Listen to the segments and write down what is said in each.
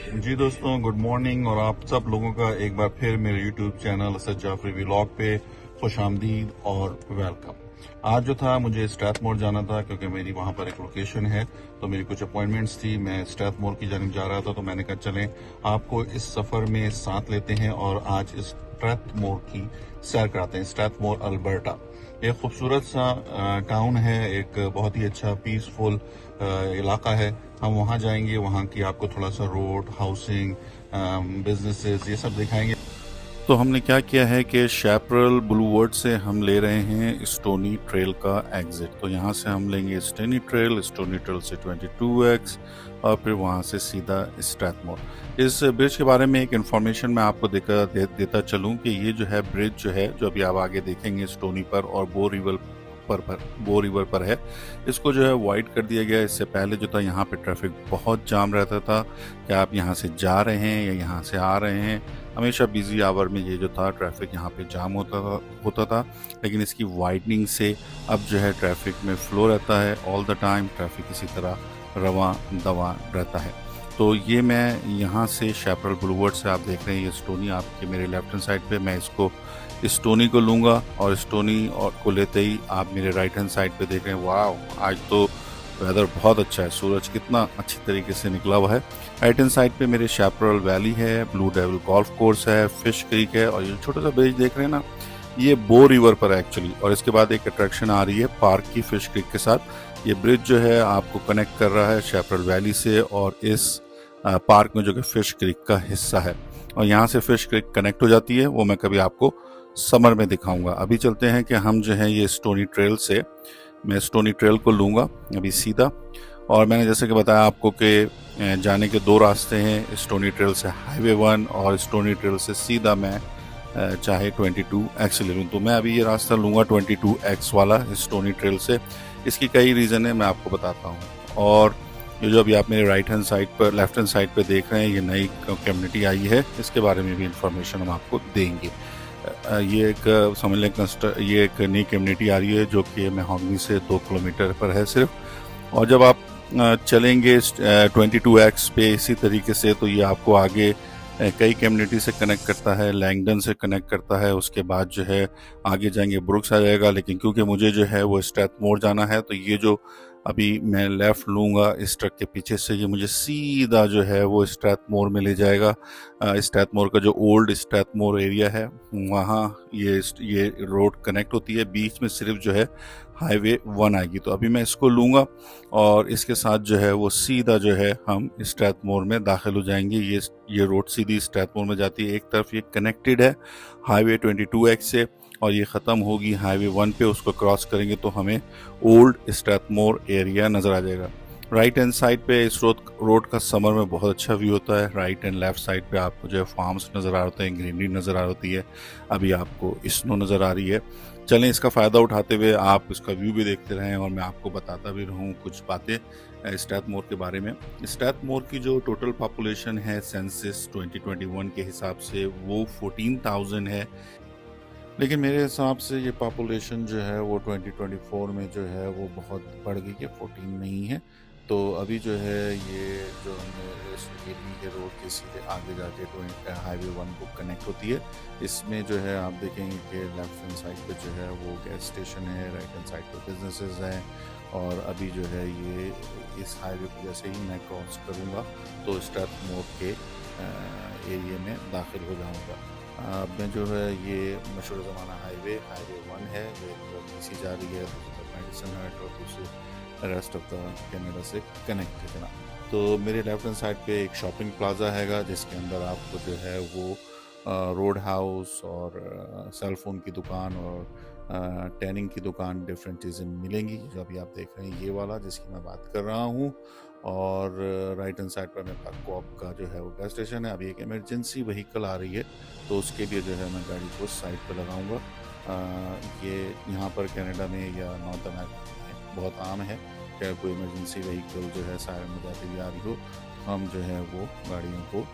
जी दोस्तों, good morning. और आप सब लोगों का एक बार फिर मेरे YouTube channel Asad Jafri vlog पे खुशामदीद और वेलकम। आज जो था मुझे स्ट्रैथमोर जाना था क्योंकि मेरी वहां पर एक लोकेशन है, तो मेरी कुछ अपॉइंटमेंट्स थी। मैं स्ट्रैथमोर की जानिब जा रहा था, तो मैंने कहा चलें आपको इस सफर में साथ लेते हैं और आज इस स्ट्रैथमोर की सैर कराते हैं। स्ट्रैथमोर अल्बर्टा एक खूबसूरत सा टाउन है, एक बहुत ही अच्छा पीसफुल इलाका है। हम वहाँ जाएंगे, वहाँ की आपको थोड़ा सा रोड, हाउसिंग, बिजनेसेस, ये सब दिखाएंगे। तो हमने क्या किया है कि शैपरल ब्लूवर्ड से हम ले रहे हैं स्टोनी ट्रेल का एग्जिट। तो यहाँ से हम लेंगे स्टोनी ट्रेल से 22x और फिर वहाँ से सीधा स्ट्रैथमोर। इस ब्रिज के बारे में एक इन्फॉर्मेशन मैं आपको देता चलूँ कि ये जो है ब्रिज जो है, जो अभी आप आगे देखेंगे स्टोनी पर और बो रिवर पर है, इसको जो है वाइड कर दिया गया। इससे पहले जो था यहाँ पे ट्रैफिक बहुत जाम रहता था कि आप यहाँ से जा रहे हैं या यहाँ से आ रहे हैं, हमेशा बिजी आवर में ये जो था ट्रैफिक यहाँ पे जाम होता था। लेकिन इसकी वाइडनिंग से अब जो है ट्रैफिक में फ्लो रहता है ऑल द टाइम, ट्रैफिक इसी तरह रवां दवा रहता है। तो ये मैं यहाँ से शैपरल ब्लूवर्ड से आप देख रहे हैं, ये स्टोनी आपके मेरे लेफ्ट हैंड साइड पे, मैं इसको स्टोनी को लूँगा और स्टोनी और को लेते ही आप मेरे राइट हैंड साइड पे देख रहे हैं, वाह आज तो वेदर बहुत अच्छा है, सूरज कितना अच्छी तरीके से निकला हुआ है। राइट हैंड साइड पे मेरे शैपरल वैली है, ब्लू डेविल गोल्फ कोर्स है, फिश क्रीक है और ये छोटा सा ब्रिज देख रहे हैं ना, ये बो रिवर पर है एक्चुअली। और इसके बाद एक अट्रैक्शन आ रही है पार्क की फिश क्रीक के साथ। ये ब्रिज जो है आपको कनेक्ट कर रहा है शैपरल वैली से और इस पार्क में जो कि फिश क्रीक का हिस्सा है। और यहाँ से फिश क्रीक कनेक्ट हो जाती है, वो मैं कभी आपको समर में दिखाऊंगा। अभी चलते हैं कि हम जो है ये स्टोनी ट्रेल से, मैं स्टोनी ट्रेल को लूँगा अभी सीधा। और मैंने जैसे कि बताया आपको कि जाने के दो रास्ते हैं, स्टोनी ट्रेल से हाईवे 1 और स्टोनी ट्रेल से सीधा मैं चाहे 22x ले लूँ। तो मैं अभी ये रास्ता लूँगा 22x वाला स्टोनी ट्रेल से। इसकी कई रीज़न है, मैं आपको बताता हूँ। और ये जो अभी आप मेरे राइट हैंड साइड पर, लेफ्ट हैंड साइड पर देख रहे हैं, ये नई कम्युनिटी आई है, इसके बारे में भी इंफॉर्मेशन हम आपको देंगे। ये एक समझ लें ये एक नई कम्युनिटी आ रही है जो कि मेहगनी से 2 किलोमीटर पर है सिर्फ। और जब आप चलेंगे 22x पे इसी तरीके से, तो ये आपको आगे कई कम्युनिटी से कनेक्ट करता है, लैंगडन से कनेक्ट करता है, उसके बाद जो है आगे जाएंगे ब्रुक्स आ जाएगा। लेकिन क्योंकि मुझे जो है वो स्ट्रैथमोर जाना है, तो ये जो अभी मैं लेफ़्ट लूँगा इस ट्रक के पीछे से, ये मुझे सीधा जो है वो स्ट्रैथमोर में ले जाएगा। स्ट्रैथमोर का जो ओल्ड स्ट्रैथमोर एरिया है, वहाँ ये रोड कनेक्ट होती है, बीच में सिर्फ जो है हाईवे 1 आएगी। तो अभी मैं इसको लूँगा और इसके साथ जो है वो सीधा जो है हम स्ट्रैथमोर में दाखिल हो जाएंगे। ये रोड सीधी स्ट्रैथमोर में जाती है। एक तरफ ये कनेक्टेड है हाईवे 22x से और ये ख़त्म होगी हाईवे 1 पे, उसको क्रॉस करेंगे तो हमें ओल्ड स्ट्रैथमोर एरिया नज़र आ जाएगा। राइट हैंड साइड पे इस रोड का समर में बहुत अच्छा व्यू होता है। राइट एंड लेफ्ट साइड पे आपको जो है फार्म्स नज़र आ होते हैं, ग्रीनरी नज़र आ होती है। अभी आपको स्नो नज़र आ रही है। चलें इसका फ़ायदा उठाते हुए आप इसका व्यू भी देखते रहें और मैं आपको बताता भी रहूँ कुछ बातें स्ट्रैथमोर के बारे में। स्ट्रैथमोर की जो टोटल पॉपुलेशन है सेंसस 2021 के हिसाब से वो 14,000 है। लेकिन मेरे हिसाब से ये पॉपुलेशन जो है वो 2024 में जो है वो बहुत बढ़ गई है, 14 नहीं है। तो अभी जो है ये जो ये रोड के सीधे आगे जाके हाईवे 1 को कनेक्ट होती है। इसमें जो है आप देखेंगे कि लेफ्ट हैंड साइड पे जो है वो गैस स्टेशन है, राइट हैंड साइड पे बिजनेसेस हैं। और अभी जो है ये इस हाईवे को जैसे ही मैं क्रॉस करूँगा तो स्ट्रैथमोर के एरिया में दाखिल हो जाऊँगा। मैं जो है ये मशहूर ज़माना हाईवे 1 है, जो एक सी जा रही है मेडिसन हट और दूसरे रेस्ट ऑफ द कनाडा से कनेक्ट करना। तो मेरे लेफ्ट हैंड साइड पे एक शॉपिंग प्लाजा हैगा जिसके अंदर आपको जो है वो रोड हाउस और सेल फोन की दुकान और टैनिंग की दुकान, डिफरेंट चीज़ें मिलेंगी। जो अभी आप देख रहे हैं ये वाला जिसकी मैं बात कर रहा हूँ। और राइट हैंड साइड पर मेरे पास कॉप का जो है वो गैस स्टेशन है। अभी एक इमरजेंसी व्हीकल आ रही है तो उसके लिए जो है मैं गाड़ी को साइड पर लगाऊंगा। ये यहाँ पर कनाडा में या नॉर्थ अमेरिका में बहुत आम है कि कोई इमरजेंसी व्हीकल जो है साइड में जाती हुई आ रही हो, हम जो है वो गाड़ियों को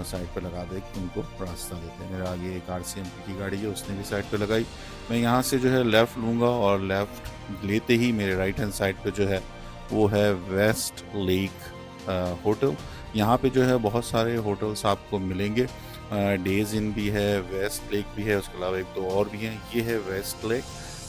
साइड पे लगा दे के उनको रास्ता देते हैं। मेरे आगे एक RCMP की गाड़ी है, उसने भी साइड पे लगाई। मैं यहाँ से जो है लेफ़्ट लूँगा और लेफ़्ट लेते ही मेरे राइट हैंड साइड पे जो है वो है वेस्ट लेक होटल। यहाँ पे जो है बहुत सारे होटल्स आपको मिलेंगे। डेज इन भी है, वेस्ट लेक भी है, उसके अलावा एक दो और भी हैं। ये है वेस्ट लेक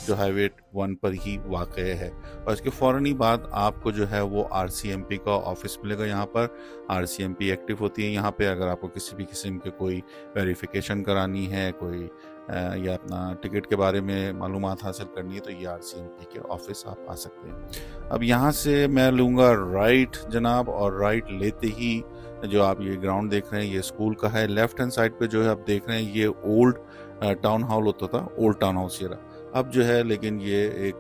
जो हाईवे 1 पर ही वाक़ है। और इसके फ़ौरन ही बाद आपको जो है वो RCMP का ऑफिस मिलेगा। यहाँ पर RCMP एक्टिव होती है यहाँ पे। अगर आपको किसी भी किस्म के कोई वेरिफिकेशन करानी है, कोई या अपना टिकट के बारे में मालूमात हासिल करनी है, तो ये RCMP के ऑफिस आप आ सकते हैं। अब यहाँ से मैं लूँगा राइट जनाब, और राइट लेते ही जो आप ये ग्राउंड देख रहे हैं ये स्कूल का है। लेफ्ट हैंड साइड पे जो है आप देख रहे हैं ये ओल्ड टाउन हॉल होता था, ओल्ड टाउन हाउस ये रहा अब जो है, लेकिन ये एक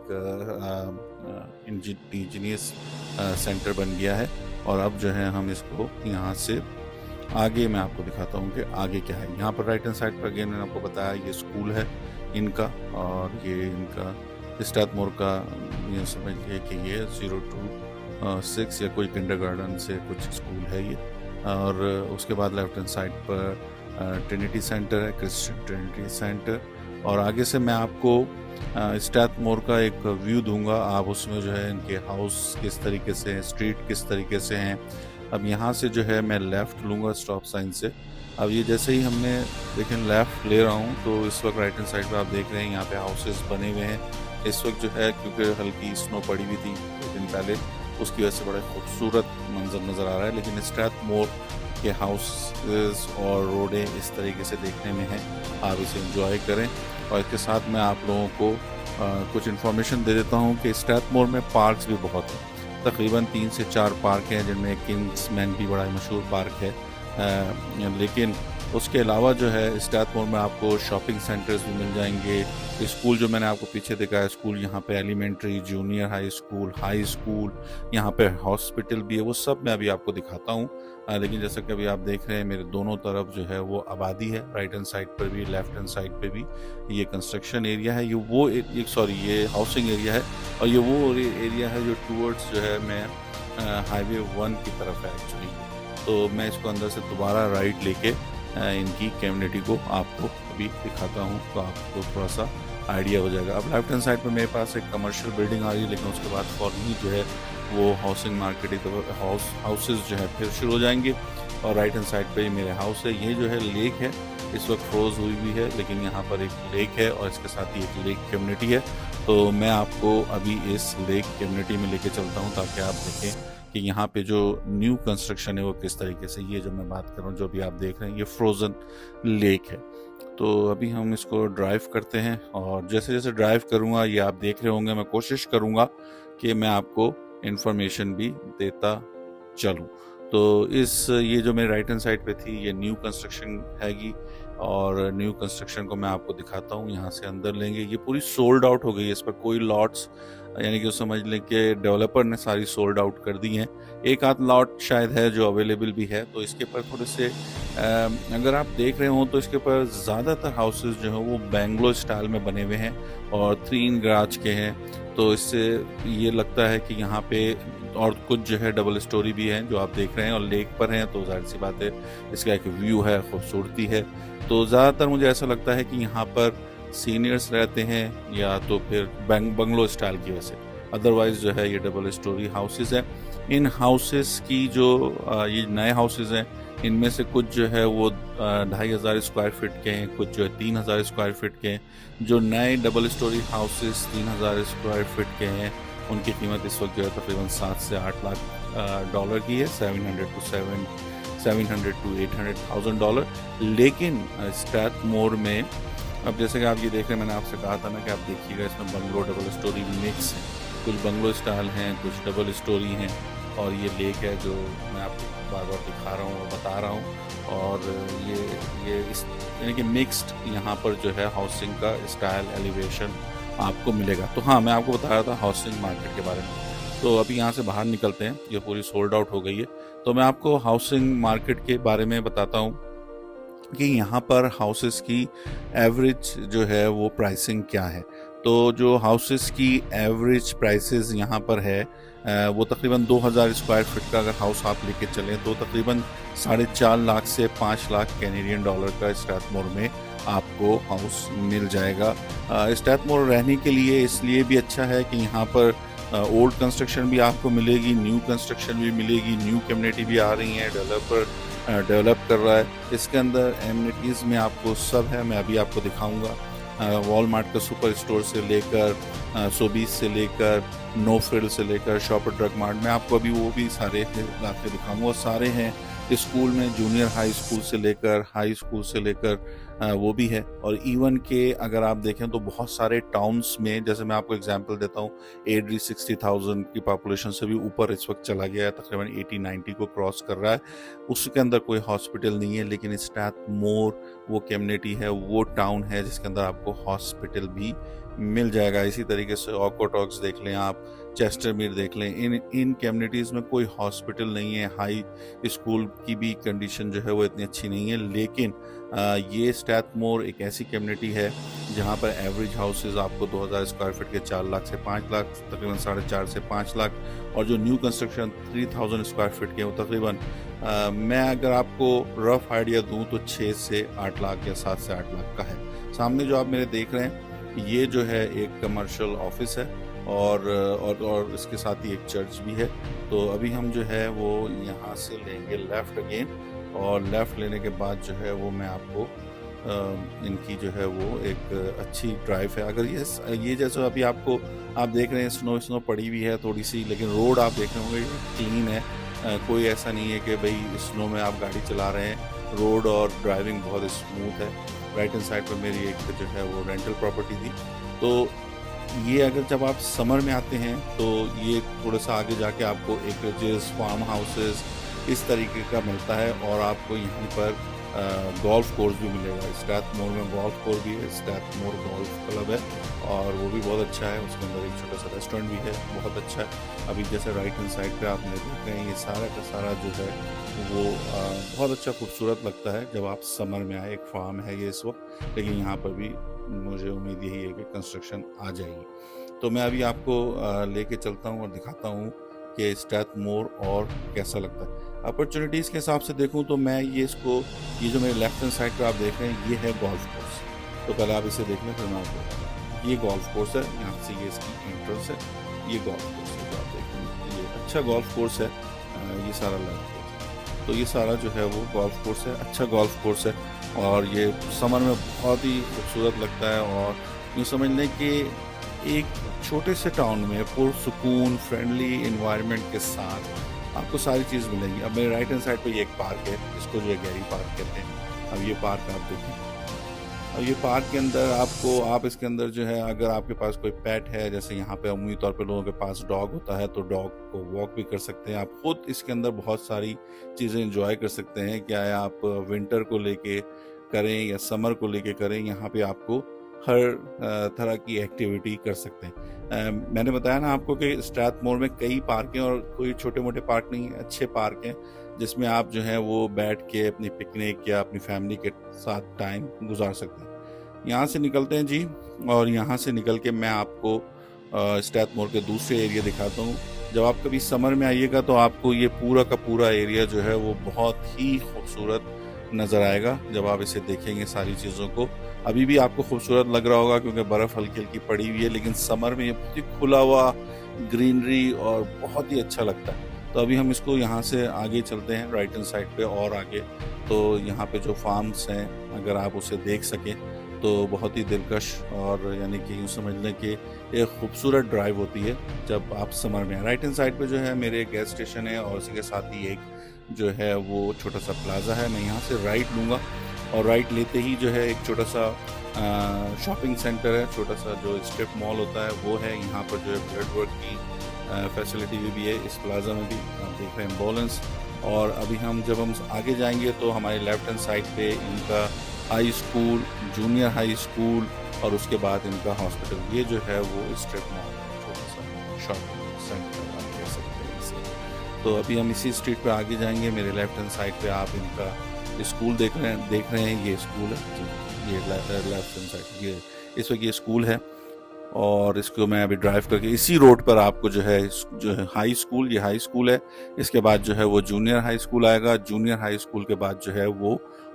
इंजीनियर्स सेंटर बन गया है। और अब जो है हम इसको यहाँ से आगे मैं आपको दिखाता हूँ कि आगे क्या है। यहाँ पर राइट हैंड साइड पर अगेन मैंने आपको बताया ये स्कूल है इनका, और ये इनका स्ट्रैथमोर का, ये समझिए कि ये 0 to 6 या कोई किंडरगार्टन से कुछ स्कूल है ये। और उसके बाद लेफ्ट हैंड साइड पर ट्रिनिटी सेंटर है, क्रिश्चियन ट्रिनिटी सेंटर। और आगे से मैं आपको स्ट्रैथमोर का एक व्यू दूंगा, आप उसमें जो है इनके हाउस किस तरीके से हैं, स्ट्रीट किस तरीके से हैं। अब यहाँ से जो है मैं लेफ़्ट लूँगा स्टॉप साइन से। अब ये जैसे ही हमने लेकिन लेफ़्ट ले रहा हूँ तो इस वक्त राइट हैंड साइड पे आप देख रहे हैं यहाँ पे हाउसेस बने हुए हैं। इस वक्त जो है क्योंकि हल्की स्नो पड़ी हुई थी 2 दिन पहले, उसकी वजह से बड़ा खूबसूरत मंजर नज़र आ रहा है। लेकिन स्ट्रैथमोर के हाउसेस और रोडें इस तरीके से देखने में हैं, आप इसे एंजॉय करें। और इसके साथ मैं आप लोगों को कुछ इन्फॉर्मेशन दे देता हूँ कि स्ट्रैथमोर में पार्क्स भी बहुत हैं। तकरीबन 3 से 4 पार्क हैं, जिनमें किंग्समैन भी बड़ा मशहूर पार्क है। लेकिन उसके अलावा जो है स्ट्रैथमोर में आपको शॉपिंग सेंटर्स भी मिल जाएंगे। स्कूल जो मैंने आपको पीछे दिखाया स्कूल, यहाँ पे एलिमेंट्री, जूनियर हाई स्कूल, यहाँ पे हॉस्पिटल भी है, वो सब मैं अभी आपको दिखाता हूँ। लेकिन जैसा कि अभी आप देख रहे हैं मेरे दोनों तरफ जो है वो आबादी है, राइट हैंड साइड पर भी, लेफ्ट हैंड साइड पे भी। ये कंस्ट्रक्शन एरिया है, ये हाउसिंग एरिया है, और ये वो एरिया है जो टूवर्ड्स जो है मैं हाईवे 1 की तरफ है एक्चुअली। तो मैं इसको अंदर से दोबारा राइट लेके इनकी कम्युनिटी को आपको अभी दिखाता हूँ, तो आपको थोड़ा सा आइडिया हो जाएगा। अब लेफ्ट हैंड साइड पे मेरे पास एक कमर्शियल बिल्डिंग आ रही है, लेकिन उसके बाद फौरन ही जो है वो हाउसिंग मार्केट हाउसेस जो है फिर शुरू हो जाएंगे। और राइट हैंड साइड पे मेरे हाउस है। ये जो है लेक है, इस वक्त फ्रोज हुई हुई है, लेकिन यहाँ पर एक लेक है और इसके साथ ही एक लेक कम्युनिटी है। तो मैं आपको अभी इस लेक कम्युनिटी में लेके चलता हूँ ताकि आप देखें कि यहाँ पे जो न्यू कंस्ट्रक्शन है वो किस तरीके से, ये जो मैं बात कर रहा हूँ, जो अभी आप देख रहे हैं ये फ्रोज़न लेक है। तो अभी हम इसको ड्राइव करते हैं, और जैसे जैसे ड्राइव करूँगा ये आप देख रहे होंगे, मैं कोशिश करूँगा कि मैं आपको इन्फॉर्मेशन भी देता चलूँ। तो ये जो मेरे राइट हैंड साइड पे थी ये न्यू कंस्ट्रक्शन हैगी, और न्यू कंस्ट्रक्शन को मैं आपको दिखाता हूँ। यहाँ से अंदर लेंगे, ये पूरी सोल्ड आउट हो गई है, इस पर कोई लॉट्स यानी कि समझ लें कि डेवलपर ने सारी सोल्ड आउट कर दी हैं। एक आध लॉट शायद है जो अवेलेबल भी है। तो इसके ऊपर थोड़े से अगर आप देख रहे हो तो इसके ऊपर ज़्यादातर हाउसेस जो हैं वो बेंगलो स्टाइल में बने हुए हैं और 3 गराज के हैं। तो इससे ये लगता है कि यहाँ पे और कुछ जो है डबल स्टोरी भी हैं जो आप देख रहे हैं, और लेक पर हैं, तो जाहिर सी बात है इसका एक व्यू है, खूबसूरती है। तो ज़्यादातर मुझे ऐसा लगता है कि यहाँ पर सीनियर्स रहते हैं या तो फिर बंगलो स्टाइल की वजह से, अदरवाइज जो है ये डबल स्टोरी हाउसेस हैं। इन हाउसेस की जो ये नए हाउसेस हैं, इनमें से कुछ जो है वो 2500 स्क्वायर फीट के हैं, कुछ जो है 3000 स्क्वायर फीट के हैं। जो नए double storey houses 3000 square feet के हैं, उनकी कीमत इस वक्त जो है तकरीबन 7 से 8 लाख डॉलर की है, $700 to $800,000। लेकिन स्ट्रैथमोर में अब जैसे कि आप ये देख रहे हैं, मैंने आपसे कहा था ना कि आप देखिएगा इसमें बंगलो डबल स्टोरी मिक्स है, कुछ बंगलो स्टाइल हैं, कुछ डबल स्टोरी हैं, और ये लेक है जो मैं आपको बार बार दिखा रहा हूँ और बता रहा हूँ। और ये इस यानी कि मिक्स्ड यहाँ पर जो है हाउसिंग का स्टाइल एलिवेशन आपको मिलेगा। तो हाँ, मैं आपको बता रहा था हाउसिंग मार्केट के बारे में। तो अभी यहाँ से बाहर निकलते हैं, ये पूरी सोल्ड आउट हो गई है। तो मैं आपको हाउसिंग मार्केट के बारे में बताता हूँ कि यहाँ पर हाउसेस की एवरेज जो है वो प्राइसिंग क्या है। तो जो हाउसेस की एवरेज प्राइसेस यहाँ पर है वो तकरीबन 2000 स्क्वायर फीट का अगर हाउस आप लेके चलें तो तकरीबन 4.5 लाख से 5 लाख कैनेडियन डॉलर का स्ट्रैथमोर में आपको हाउस मिल जाएगा। स्ट्रैथमोर रहने के लिए इसलिए भी अच्छा है कि यहाँ पर ओल्ड कंस्ट्रक्शन भी आपको मिलेगी, न्यू कंस्ट्रक्शन भी मिलेगी, न्यू कम्युनिटी भी आ रही है, डेवलपर डेवलप कर रहा है। इसके अंदर एमिनिटीज़ में आपको सब है, मैं अभी आपको दिखाऊंगा। वॉलमार्ट का सुपर स्टोर से लेकर सोबीस से लेकर नो फ्रिल से लेकर शॉपर ड्रग मार्ट में आपको अभी वो भी सारे इलाके दिखाऊंगा। सारे हैं स्कूल में, जूनियर हाई स्कूल से लेकर हाई स्कूल से लेकर वो भी है। और इवन के अगर आप देखें तो बहुत सारे टाउन्स में, जैसे मैं आपको एग्जांपल देता हूँ, एड्री 60,000 की पॉपुलेशन से भी ऊपर इस वक्त चला गया है, तकरीबन 80-90 को क्रॉस कर रहा है। उसके अंदर कोई हॉस्पिटल नहीं है, लेकिन स्ट्रैथमोर वो कम्युनिटी है, वो टाउन है जिसके अंदर आपको हॉस्पिटल भी मिल जाएगा। इसी तरीके से ऑकोटॉक्स देख लें आप, चेस्टरमीर देख लें, इन कम्युनिटीज़ में कोई हॉस्पिटल नहीं है। हाई स्कूल की भी कंडीशन जो है वो इतनी अच्छी नहीं है, लेकिन ये स्ट्रैथमोर एक ऐसी कम्युनिटी है जहाँ पर एवरेज हाउसेज आपको 2000 स्क्वायर फीट के 4 लाख से 5 लाख, तकरीबन 4.5 से 5 लाख, और जो न्यू कंस्ट्रक्शन 3000 स्क्वायर फीट के वो तकरीबन मैं अगर आपको रफ आइडिया दूँ तो 6 से 8 लाख या 7 से 8 लाख का है। सामने जो आप मेरे देख रहे हैं ये जो है एक कमर्शियल ऑफिस है और इसके साथ ही एक चर्च भी है। तो अभी हम जो है वो यहाँ से लेंगे लेफ़्ट अगेन, और लेफ़्ट लेने के बाद जो है वो मैं आपको इनकी जो है वो एक अच्छी ड्राइव है। अगर ये जैसे अभी आपको आप देख रहे हैं स्नो पड़ी हुई है थोड़ी सी, लेकिन रोड आप देख रहे होंगे क्लीन है। कोई ऐसा नहीं है कि भाई स्नो में आप गाड़ी चला रहे हैं। रोड और ड्राइविंग बहुत स्मूथ है। राइट हैंड साइड पर मेरी एक जो है वो रेंटल प्रॉपर्टी थी। तो ये अगर जब आप समर में आते हैं तो ये थोड़ा सा आगे जाके आपको एकरेजेस, फार्म हाउसेस इस तरीके का मिलता है, और आपको यहाँ पर गोल्फ कोर्स भी मिलेगा। स्ट्रैथमोर में गोल्फ कोर्स भी है, स्ट्रैथमोर गोल्फ क्लब है, और वो भी बहुत अच्छा है। उसके अंदर एक छोटा सा रेस्टोरेंट भी है, बहुत अच्छा है। अभी जैसे राइट हैंड साइड पे आपने देख रहे हैं, ये सारा का सारा जो है वो बहुत अच्छा खूबसूरत लगता है जब आप समर में आए। एक फार्म है ये इस वक्त, लेकिन यहाँ पर भी मुझे उम्मीद यही है कि कंस्ट्रक्शन आ जाएगी। तो मैं अभी आपको लेके चलता हूँ और दिखाता हूँ कि स्ट्रैथमोर और कैसा लगता है। अपॉर्चुनिटीज़ के हिसाब से देखूँ तो मैं ये जो मेरे लेफ्ट हैंड साइड पर आप देख रहे हैं ये है गोल्फ कोर्स। तो पहले आप इसे देख लें, फिर मैं आपको, ये गोल्फ कोर्स है, यहाँ से ये इसकी एंट्रेंस है, ये गोल्फ कोर्स है जो आप देख रहे हैं। ये अच्छा गोल्फ कोर्स है, ये सारा लेफ्ट कोर्स। तो ये सारा जो है वो गोल्फ कोर्स है, अच्छा गोल्फ कोर्स है, और ये समर में बहुत ही खूबसूरत लगता है। और यूँ समझ लें कि एक छोटे से टाउन में पुरसुकून फ्रेंडली एनवायरनमेंट के साथ आपको सारी चीज़ मिलेंगी। अब मेरे राइट हैंड साइड पे ये एक पार्क है, इसको जो है गैरी पार्क कहते हैं। अब ये पार्क आप देखें, अब ये पार्क के अंदर आप इसके अंदर जो है, अगर आपके पास कोई पेट है, जैसे यहाँ पे अमूमी तौर पे लोगों के पास डॉग होता है, तो डॉग को वॉक भी कर सकते हैं। आप खुद इसके अंदर बहुत सारी चीज़ें एंजॉय कर सकते हैं। क्या है, आप विंटर को लेके करें या समर को लेके करें, यहाँ पे आपको हर तरह की एक्टिविटी कर सकते हैं। मैंने बताया ना आपको कि स्ट्रैथमोर में कई पार्क हैं, और कोई छोटे मोटे पार्क नहीं है, अच्छे पार्क हैं जिसमें आप जो है वो बैठ के अपनी पिकनिक या अपनी फैमिली के साथ टाइम गुजार सकते हैं। यहाँ से निकलते हैं जी, और यहाँ से निकल के मैं आपको स्ट्रैथमोर के दूसरे एरिया दिखाता हूँ। जब आप कभी समर में आइएगा तो आपको ये पूरा का पूरा एरिया जो है वो बहुत ही खूबसूरत नज़र आएगा जब आप इसे देखेंगे सारी चीज़ों को। अभी भी आपको खूबसूरत लग रहा होगा क्योंकि बर्फ़ हल्की हल्की पड़ी हुई है, लेकिन समर में ये बहुत ही खुला हुआ ग्रीनरी और बहुत ही अच्छा लगता है। तो अभी हम इसको यहाँ से आगे चलते हैं राइट हैंड साइड पे और आगे। तो यहाँ पे जो फार्म्स हैं अगर आप उसे देख सकें तो बहुत ही दिलकश, और यानी कि यूँ समझ लें कि एक खूबसूरत ड्राइव होती है जब आप समर में। राइट हैंड साइड पे जो है मेरे गैस स्टेशन है, और उसके साथ ही एक जो है वो छोटा सा प्लाजा है। मैं यहाँ से राइट लूँगा, और राइट लेते ही जो है एक छोटा सा शॉपिंग सेंटर है, छोटा सा जो स्ट्रिप मॉल होता है वो है। यहाँ पर जो है ब्रेड वर्क की फैसिलिटी भी है इस प्लाजा में भी, आप देख रहे हैं एम्बुलेंस। और अभी जब हम आगे जाएंगे तो हमारे लेफ्ट हैंड साइड पे इनका high school, junior high school, और उसके बाद इनका हॉस्पिटल। ये जो है वो स्ट्रिप मॉल है, छोटा सा शॉपिंग सेंटर आप कह सकते हैं इसे। तो अभी हम इसी स्ट्रीट पे आगे जाएंगे। मेरे लेफ्ट हैंड साइड पे आप इनका स्कूल देख रहे हैं, ये स्कूल है जी, ये लेफ्ट हैंड साइड ये इस वक्त ये स्कूल है। और इसको मैं अभी ड्राइव करके इसी रोड पर आपको जो है हाई स्कूल, ये हाई स्कूल है, इसके बाद जो है वो जूनियर हाई स्कूल आएगा, जूनियर हाई स्कूल के बाद जो है वो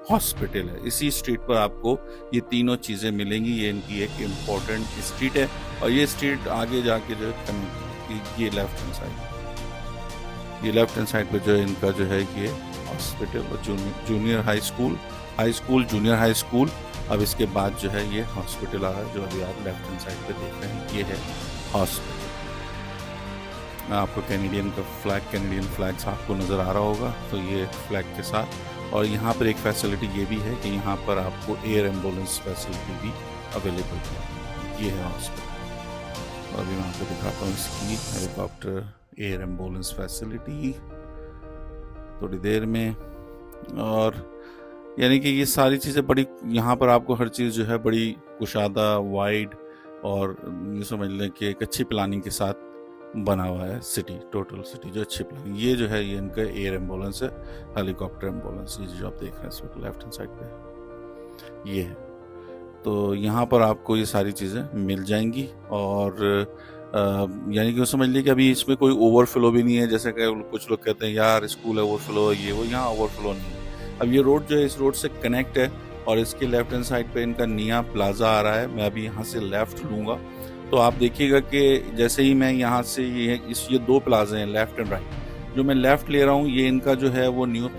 हॉस्पिटल है। इसी स्ट्रीट पर आपको ये तीनों चीज़ें मिलेंगी। ये इनकी एक इम्पोर्टेंट स्ट्रीट है, और ये स्ट्रीट आगे जाके जो है ये लेफ्ट हैंड साइड, ये लेफ्ट हैंड साइड पे जो है इनका जो है ये हॉस्पिटल और junior high school junior high school. अब इसके बाद जो है ये हॉस्पिटल आ रहा है, जो अभी आप लेफ्ट हैंड साइड पे देख रहे हैं, ये है हॉस्पिटल। आपको कैनेडियन फ्लैग आपको नज़र आ रहा होगा, तो ये फ्लैग के साथ। और यहाँ पर एक फैसिलिटी ये भी है कि यहाँ पर आपको एयर एम्बुलेंस फैसिलिटी भी अवेलेबल है। ये है हॉस्पिटल, और अभी मैं आपको दिखाता हूँ इसकी हेलीकॉप्टर एयर एम्बुलेंस फैसिलिटी थोड़ी देर में। और यानी कि ये सारी चीज़ें बड़ी, यहाँ पर आपको हर चीज़ जो है बड़ी कुशादा, वाइड और ये समझ लें कि एक अच्छी प्लानिंग के साथ बना हुआ है सिटी, टोटल सिटी जो अच्छी प्लानिंग। ये जो है ये इनका एयर एम्बुलेंस है, हेलीकॉप्टर एम्बुलेंस, ये जो आप देख रहे हैं इस वक्त लेफ्ट हैंड साइड पे ये है। तो यहाँ पर आपको ये सारी चीज़ें मिल जाएंगी। और यानी कि वो समझ लीजिए कि अभी इसमें कोई ओवरफ्लो भी नहीं है, जैसे कि कुछ लोग कहते हैं यार स्कूल है ओवरफ्लो ये वो, यहाँ ओवरफ्लो नहीं है। अब ये रोड जो है इस रोड से कनेक्ट है, और इसके लेफ्ट हैंड साइड पे इनका निया प्लाजा आ रहा है। मैं अभी यहाँ से लेफ्ट लूँगा तो आप देखिएगा कि जैसे ही मैं यहाँ से ये दो प्लाजे हैं लेफ्ट एंड राइट। जो मैं लेफ्ट ले रहा हूँ ये इनका जो है वो न्यू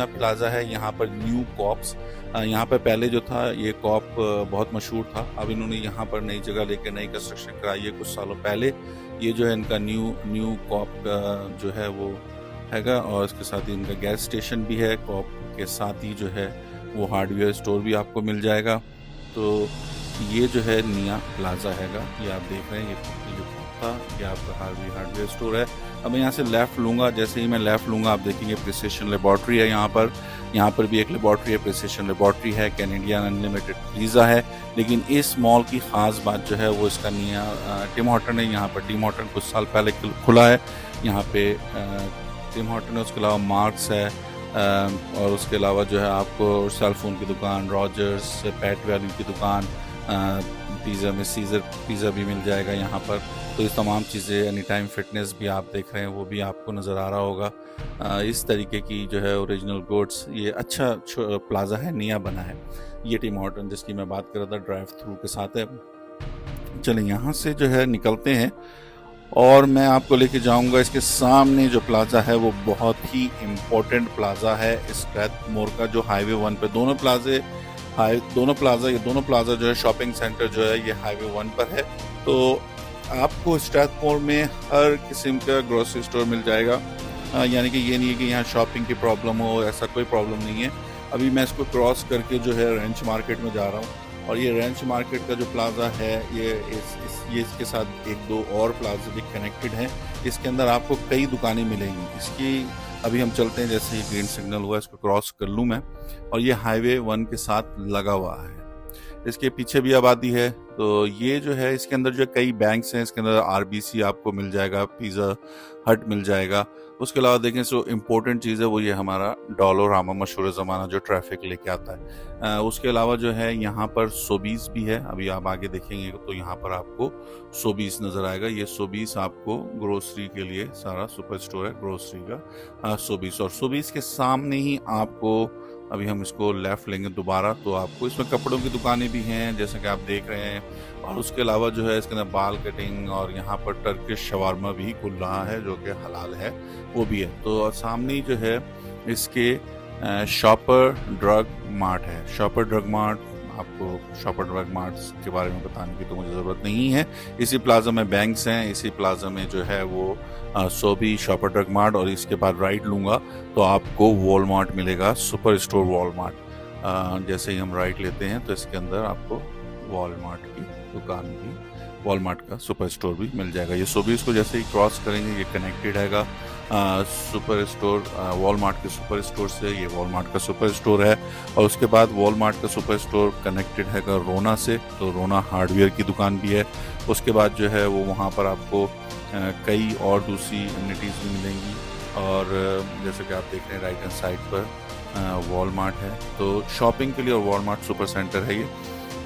प्लाजा है। यहाँ पर न्यू कॉप्स, यहाँ पर पहले जो था ये कॉप बहुत मशहूर था, अब इन्होंने यहाँ पर नई जगह लेके नई कंस्ट्रक्शन कराई है कुछ सालों पहले। ये जो है इनका न्यू कॉप का जो है वो हैगा, और इसके साथ ही इनका गैस स्टेशन भी है। कॉप के साथ ही जो है वो हार्डवेयर स्टोर भी आपको मिल जाएगा। तो ये जो है निया प्लाजा हैगा, ये आप देख रहे हैं, ये आपका हार्डवेयर स्टोर है। अब मैं यहाँ से लेफ़्ट लूँगा, जैसे ही मैं लेफ़्ट लूँगा आप देखेंगे प्रिसिशन लेबॉर्ट्री है यहाँ पर भी एक लेबॉर्ट्री है, प्रिसिशन लेबॉर्ट्री है, कैनेडियन अनलिमिटेड पिज़्ज़ा है। लेकिन इस मॉल की ख़ास बात जो है वो इसका निया टिम हॉर्टन है। यहाँ पर टिम हॉर्टन कुछ साल पहले खुला है यहाँ पे टिम हॉर्टन है। उसके अलावा मार्क्स है, और उसके अलावा जो है आपको सेलफोन की दुकान, रॉजर्स, पेट वैल्यू की दुकान, पिज़्ज़ा में सीज़र पिज़्ज़ा भी मिल जाएगा यहाँ पर। तो ये तमाम चीज़ें, एनी टाइम फिटनेस भी आप देख रहे हैं वो भी आपको नज़र आ रहा होगा। इस तरीके की जो है ओरिजिनल गुड्स, ये अच्छा प्लाजा है, नया बना है। ये टिम हॉर्टन जिसकी मैं बात कर रहा था ड्राइव थ्रू के साथ है। चलें यहाँ से जो है निकलते हैं, और मैं आपको लेके जाऊंगा इसके सामने जो प्लाजा है वो बहुत ही इम्पोर्टेंट प्लाजा है स्ट्रैथमोर का, जो हाईवे 1 पे दोनों प्लाजा जो है शॉपिंग सेंटर जो है ये हाईवे 1 पर है। तो आपको स्ट्रैथमोर में हर किस्म का ग्रोसरी स्टोर मिल जाएगा। यानी कि ये नहीं है कि यहाँ शॉपिंग की प्रॉब्लम हो, ऐसा कोई प्रॉब्लम नहीं है। अभी मैं इसको क्रॉस करके जो है रेंच मार्केट में जा रहा हूँ, और ये रेंच मार्केट का जो प्लाजा है ये इसके साथ एक दो और प्लाजा भी कनेक्टेड हैं। इसके अंदर आपको कई दुकानें मिलेंगी। इसकी अभी हम चलते हैं, जैसे ही ग्रीन सिग्नल हुआ इसको क्रॉस कर लूँ मैं, और ये हाईवे 1 के साथ लगा हुआ है। इसके पीछे भी आबादी है। तो ये जो है इसके अंदर जो कई बैंक्स हैं, इसके अंदर आरबीसी आपको मिल जाएगा, पिज़्ज़ा हट मिल जाएगा। उसके अलावा देखें जो इम्पोर्टेंट चीज़ है वो ये हमारा डॉलोरामा, मशहूर ज़माना जो ट्रैफिक लेके आता है। उसके अलावा जो है यहाँ पर सोबीस भी है। अभी आप आगे देखेंगे तो यहाँ पर आपको सोबीस नज़र आएगा। ये सोबीस आपको ग्रोसरी के लिए सारा सुपर स्टोर है ग्रोसरी का सोबीस। और सोबीस के सामने ही आपको, अभी हम इसको लेफ़्ट लेंगे दोबारा, तो आपको इसमें कपड़ों की दुकानें भी हैं जैसे कि आप देख रहे हैं। और उसके अलावा जो है इसके अंदर बाल कटिंग, और यहाँ पर टर्किश शवारमा भी खुल रहा है जो कि हलाल है, वो भी है। तो सामने जो है इसके शॉपर ड्रग मार्ट है। शॉपर ड्रग मार्ट, आपको शॉपर ड्रग मार्ट के बारे में बताने की तो मुझे ज़रूरत नहीं है। इसी प्लाजा में बैंक्स हैं, इसी प्लाजा में जो है वो सोबी, शॉपर ड्रग मार्ट, और इसके बाद राइट लूँगा तो आपको वॉलमार्ट मिलेगा, सुपर स्टोर वॉलमार्ट। जैसे ही हम राइट लेते हैं तो इसके अंदर आपको वॉलमार्ट की दुकान भी, वॉलमार्ट का सुपर स्टोर भी मिल जाएगा। ये सोबीस को जैसे ही क्रॉस करेंगे ये कनेक्टेड हैगा सुपर स्टोर, वॉलमार्ट के सुपर स्टोर से। ये वॉलमार्ट का सुपर स्टोर है, और उसके बाद वॉलमार्ट का सुपर स्टोर कनेक्टेड हैगा रोना से। तो रोना हार्डवेयर की दुकान भी है। उसके बाद जो है वो वहाँ पर आपको कई और दूसरी एमिनिटीज़ भी मिलेंगी। और जैसे कि आप देख रहे हैं राइट हैंड साइड पर वॉलमार्ट है। तो शॉपिंग के लिए, और वॉलमार्ट सुपर सेंटर है ये।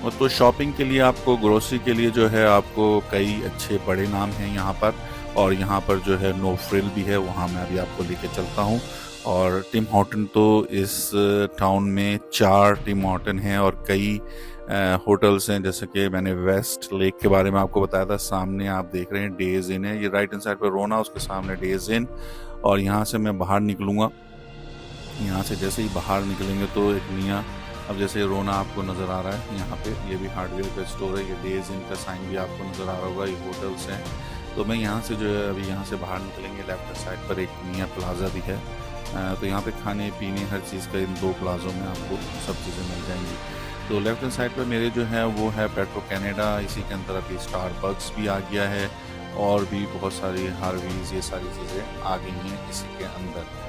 और तो शॉपिंग के लिए आपको, ग्रोसरी के लिए जो है आपको कई अच्छे बड़े नाम हैं यहाँ पर। और यहाँ पर जो है नो फ्रिल भी है, वहाँ मैं अभी आपको लेके चलता हूँ। और टिम हॉर्टन, तो इस टाउन में 4 टिम हॉर्टन हैं और कई होटल्स हैं, जैसे कि मैंने वेस्ट लेक के बारे में आपको बताया था। सामने आप देख रहे हैं डेज इन है, ये राइट हैंड साइड पे रोना, उसके सामने डेज इन। और यहाँ से मैं बाहर निकलूँगा, यहाँ से जैसे ही बाहर निकलेंगे तो एक मियाँ, अब जैसे रोना आपको नज़र आ रहा है यहाँ पे, ये भी हार्डवेयर का स्टोर है, ये डेज इन का साइन भी आपको नज़र आ रहा होगा, ये होटल्स हैं। तो मैं यहाँ से जो है अभी यहाँ से बाहर निकलेंगे, लेफ्ट साइड पर एक मियाँ प्लाजा भी है। तो यहाँ पे खाने पीने हर चीज़ का इन 2 प्लाजों में आपको सब चीज़ें मिल जाएंगी। तो लेफ्ट हैंड साइड पर मेरे जो है वो है पेट्रो कैनेडा, इसी के अंदर अभी स्टारबक्स भी आ गया है और भी बहुत सारी हार्वीज, ये सारी चीज़ें आ गई हैं इसी के अंदर।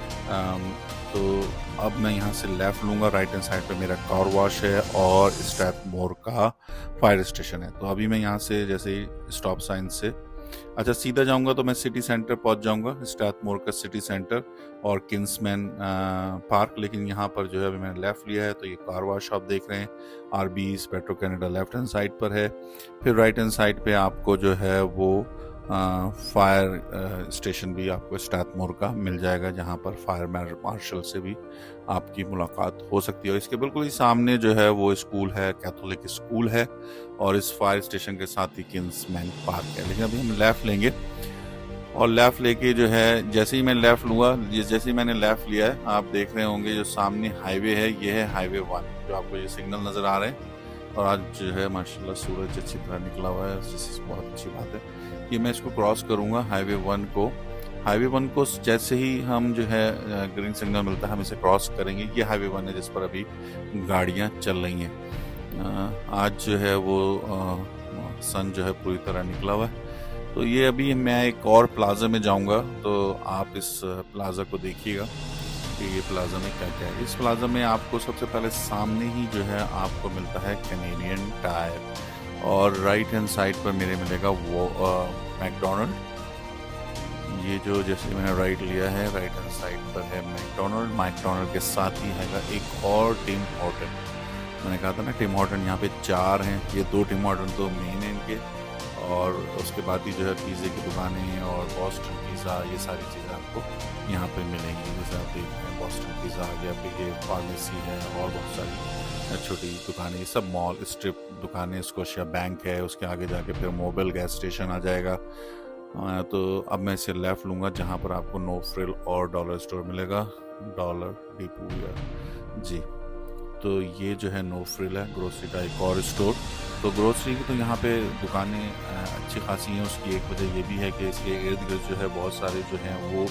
तो अब मैं यहाँ से लेफ़्ट लूँगा, राइट हैंड साइड पे मेरा कार वॉश है और स्ट्रैथमोर का फायर स्टेशन है। तो अभी मैं यहाँ से जैसे ही स्टॉप साइन से अच्छा सीधा जाऊँगा तो मैं सिटी सेंटर पहुँच जाऊँगा, स्ट्रैथमोर का सिटी सेंटर और किंग्समैन पार्क। लेकिन यहाँ पर जो है अभी मैंने लेफ़्ट लिया है, तो ये कार वॉश आप देख रहे हैं, आरबीज Petro Canada left hand side पर है। फिर राइट हैंड साइड पे आपको जो है वो फायर स्टेशन भी आपको स्ट्रैथमोर का मिल जाएगा, जहाँ पर फायर मार्शल से भी आपकी मुलाकात हो सकती है। और इसके बिल्कुल ही सामने जो है वो स्कूल है, कैथोलिक स्कूल है, और इस फायर स्टेशन के साथ ही किंग्समैन पार्क है। लेकिन अभी हम लेफ़्ट लेंगे और लेफ़्ट लेके जो है जैसे ही मैं लेफ़्ट लूँगा, जैसे ही मैंने लेफ़्ट लिया है, आप देख रहे होंगे जो सामने हाईवे है, ये है हाईवे 1, जो आपको ये सिग्नल नज़र आ रहे हैं। और आज जो है माशाल्लाह सूरज अच्छी तरह निकला हुआ है, बहुत अच्छी बात है। ये मैं इसको क्रॉस करूँगा हाईवे 1 को। हाईवे 1 को जैसे ही हम जो है ग्रीन सिग्नल मिलता है हम इसे क्रॉस करेंगे। ये हाईवे 1 है जिस पर अभी गाड़ियाँ चल रही हैं। आज जो है वो सन जो है पूरी तरह निकला हुआ है। तो ये अभी मैं एक और प्लाजा में जाऊंगा, तो आप इस प्लाजा को देखिएगा कि ये प्लाजा में क्या क्या है। इस प्लाजा में आपको सबसे पहले सामने ही जो है आपको मिलता है कैनेडियन टायर, और राइट हैंड साइड पर मेरे मिलेगा वो मैकडोनल्ड। ये जो जैसे मैंने राइट लिया है, राइट हैंड साइड पर है मैकडोनल्ड के साथ ही है एक और टिम हॉर्टन। मैंने कहा था ना टिम हॉर्टन यहाँ पे 4 हैं, ये 2 टिम हॉर्टन तो मेन है इनके, और उसके बाद ही जो है पिज़्ज़े की दुकानें और बॉस्टन पिज़्ज़ा, ये सारी चीज़ें आपको यहाँ पे मिलेंगी। जैसे आप देख रहे हैं बॉस्टन पिज़्ज़ा आ गया, फिर ये फार्मेसी है और बहुत सारी छोटी दुकानें, ये सब मॉल स्ट्रिप दुकानें, स्कोशिया बैंक है, उसके आगे जाके फिर मोबिल गैस स्टेशन आ जाएगा। तो अब मैं इसे लेफ़्ट लूँगा जहाँ पर आपको नो फ्रिल और डॉलर स्टोर मिलेगा, डॉलर डिपो या जी। तो ये जो है नो फ्रिल है, ग्रोसरी का एक और स्टोर। तो ग्रोसरी की तो यहाँ पे दुकानें अच्छी खासी हैं। उसकी एक वजह ये भी है कि इसके इर्द गिर्द जो है बहुत सारे जो हैं वो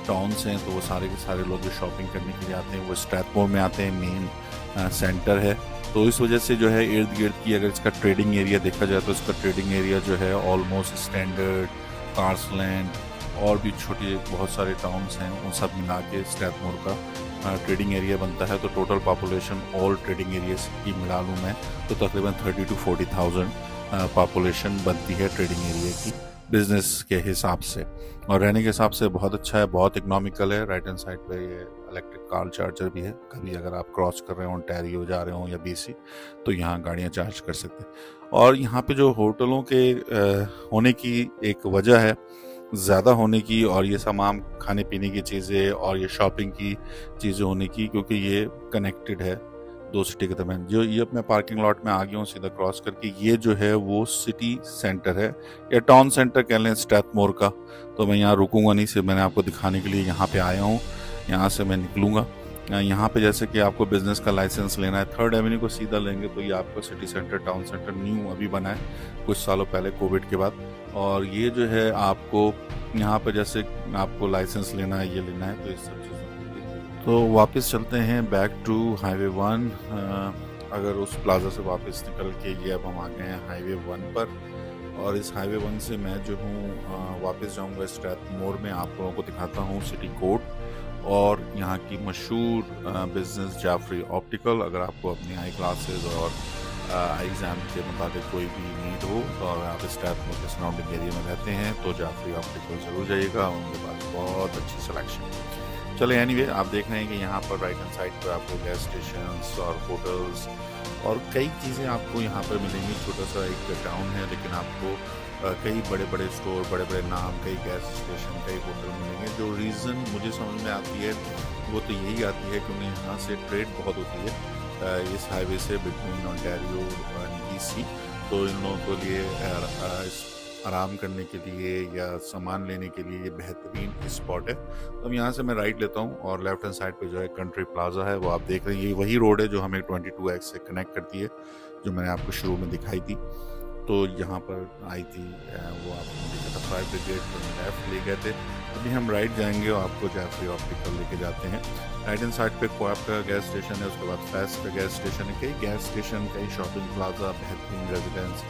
टाउन्स हैं, तो वो सारे के सारे लोग जो शॉपिंग करने के लिए आते हैं वो स्ट्रैथमोर में आते हैं, मेन सेंटर है। तो इस वजह से जो है इर्द गिर्द की अगर इसका ट्रेडिंग एरिया देखा जाए तो इसका ट्रेडिंग एरिया जो है ऑलमोस्ट स्टैंडर्ड, कार्सलैंड और भी छोटे बहुत सारे टाउन्स हैं, उन सब मिला के स्ट्रैथमोर का ट्रेडिंग एरिया बनता है। तो total population all trading areas की मिला लूँ मैं तो तकरीबन 30 to 40,000 पॉपुलेशन बनती है ट्रेडिंग एरिया की, बिजनेस के हिसाब से। और रहने के हिसाब से बहुत अच्छा है, बहुत इकनॉमिकल है। राइट हैंड साइड पे ये इलेक्ट्रिक कार चार्जर भी है, कभी अगर आप क्रॉस कर रहे हो, ओंटारियो जा रहे हो या BC, तो यहाँ गाड़ियाँ चार्ज कर सकते हैं। और यहाँ पे जो होटलों के होने की एक वजह है ज़्यादा होने की, और ये तमाम खाने पीने की चीज़ें और ये शॉपिंग की चीज़ें होने की, क्योंकि ये कनेक्टेड है 2 सिटी के दरमियान। जो ये अपने पार्किंग लॉट में आ गया हूँ सीधा क्रॉस करके, ये जो है वो सिटी सेंटर है या टाउन सेंटर कह लें स्ट्रैथमोर का। तो मैं यहाँ रुकूंगा नहीं, सिर्फ मैंने आपको दिखाने के लिए यहाँ पे आया हूँ। यहाँ से मैं निकलूँगा, यहाँ पे जैसे कि आपको बिजनेस का लाइसेंस लेना है, 3rd एवेन्यू को सीधा लेंगे तो ये आपको city centre town centre new अभी बना है कुछ सालों पहले कोविड के बाद। और ये जो है आपको यहाँ पर जैसे आपको लाइसेंस लेना है, ये लेना है, तो इस सब चीज़ों। तो वापस चलते हैं बैक टू हाईवे 1। अगर उस प्लाजा से वापस निकल के ये अब हम आ गए हैं हाईवे 1 पर, और इस हाईवे 1 से मैं जो हूँ वापस जाऊँगा स्ट्रैथमोर में। आप लोगों को दिखाता हूँ सिटी कोड और यहाँ की मशहूर बिजनेस जाफरी ऑप्टिकल। अगर आपको अपनी आई क्लासेस और आई एग्ज़ाम के मुताबिक कोई भी नीड हो, तो अगर आप स्ट्रैथमोर के सराउंडिंग एरिया में रहते हैं तो जाफरी ऑप्टिकल ज़रूर जाइएगा, उनके पास बहुत अच्छी सिलेक्शन। चले एनीवे, आप देख रहे हैं कि यहाँ पर राइट हैंड साइड पर आपको गैस स्टेशन और होटल्स और कई चीज़ें आपको यहाँ पर मिलेंगी। छोटा सा एक टाउन है लेकिन आपको कई बड़े बड़े स्टोर, बड़े बड़े नाम, कई गैस स्टेशन, कई होटल मिलेंगे। जो रीज़न मुझे समझ में आती है वो तो यही आती है क्योंकि यहाँ से ट्रेड बहुत होती है इस हाईवे से बिटवीन ओंटारियो एंड BC। तो इन लोगों के लिए आराम करने के लिए या सामान लेने के लिए ये बेहतरीन स्पॉट है। तो अब यहाँ से मैं राइट लेता हूँ और लेफ्ट हैंड साइड पे जो है कंट्री प्लाजा है वो आप देख रहे हैं। ये वही रोड है जो हमें 22X से कनेक्ट करती है, जो मैंने आपको शुरू में दिखाई थी। तो यहाँ पर आई थी वो आपने देखा था फायर ब्रिगेड, तो लेफ्ट ले गए थे। अभी हम राइट जाएंगे और आपको जाफरी ऑप्टिकल लेके जाते हैं। राइट हैंड साइड पे कोऑप का गैस स्टेशन है, उसके बाद फेस्ट का गैस स्टेशन है, कई गैस स्टेशन, कई शॉपिंग प्लाजा, बेहतरीन रेजिडेंस,